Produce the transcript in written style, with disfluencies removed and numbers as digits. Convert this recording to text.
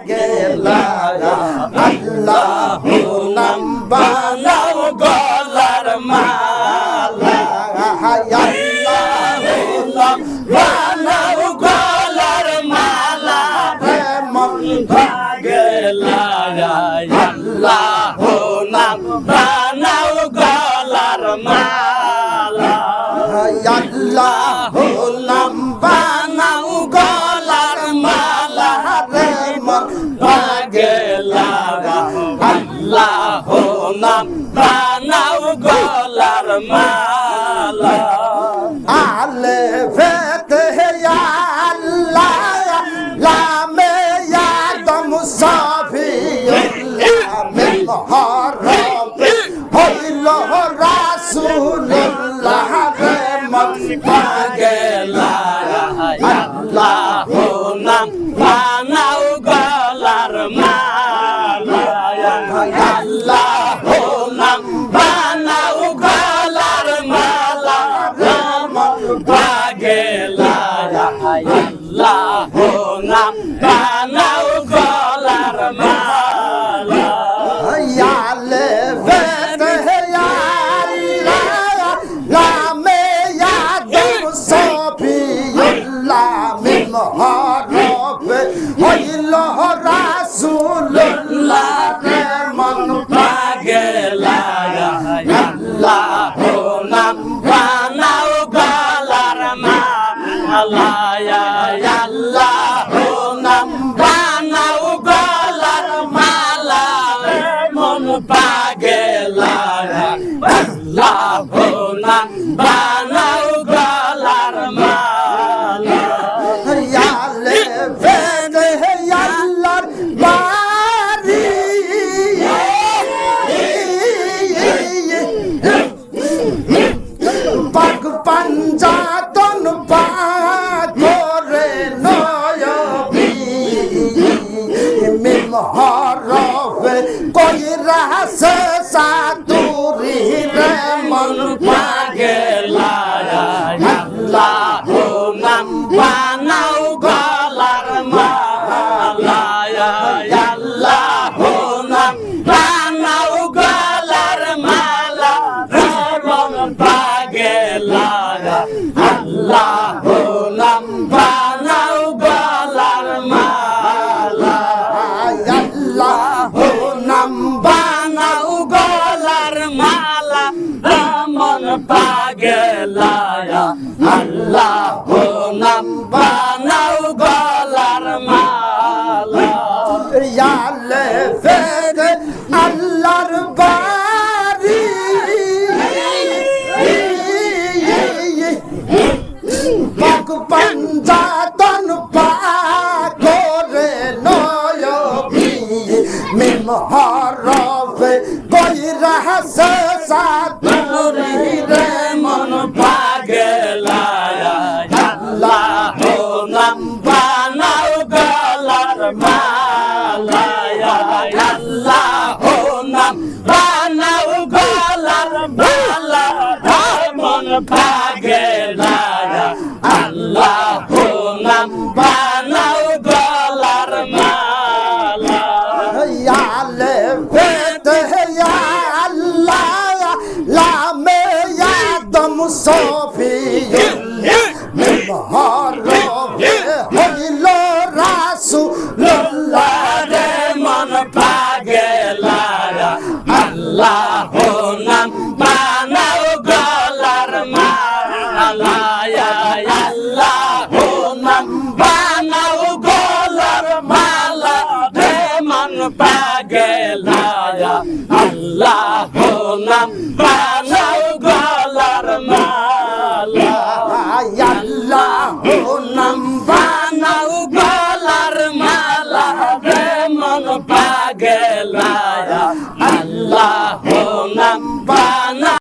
পাগেলা আল্লাহু নাম বানাও গলার মালা আল্লাহু নাম বানাও গলার মালা রে মন পাগেলা আল্লাহু নাম বানাও গলার মালা আল্লাহু নাম বানাও গলার মালা রে মন পাগেলা আল্লাহু নাম বানাও গলার মালা আলে ফেতে আল্লাহ লামে আদম সাফিউল্লাহ মিন হরবে হইল রাসূলুল্লাহ রে মন পাগেলা আল্লাহু নাম বানাও গলার মালা আল্লাহু নাম বানাও গলার মালা রে মন পাগেলা আল্লাহু নাম বানাও গলার মালা আলে ফেতে আল্লাহ লামে আদম সাফিউল্লাহ মিন হরবে হইল রাসূলুল্লাহ রে মন পাগেলা আল্লাহু নাম বানাও গলার মালা আল্লাহু নাম বানাও গলার মালা রে মন পাগেলা আল্লাহু নাম বানাও গলার মালা আলে ফেদে আল্লাহর বাড়ি পাক পাঞ্জাতন পাগরে নয়বি মিন হরফে কইরা সে সাতুরি রে মন পাগেলা আল্লাহু নাম বানাও গলার মালা আল্লাহু নাম বানাও গলার মালা রে মন পাগেলা আল্লাহু নাম বানাও গলার মালা আল্লাহু নাম বানাও গলার মালা রে মন পাগেলা আল্লাহু নাম বানাও গলার মালা আলে ফেদে আল্লাহর বাড়ি পাক পাঞ্জাতন পাগরে নয়বি মিন হরফে কইরা সে সাতুরি রে মন পাগেলা আল্লাহু নাম বানাও গলার মালা আল্লাহু নাম বানাও গলার মালা রে মন পাগেলা আল্লাহু নাম বানাও গলার মালা আলে ফেতে আল্লাহ লামে আদম সাফিউল্লাহ মিন হরবে হইল রাসূলুল্লাহ রে মন পাগেলা আল্লাহু নাম বানাও গলার মালা আল্লাহু নাম বানাও গলার মালা রে মন পাগেলা আল্লাহু নাম বানাও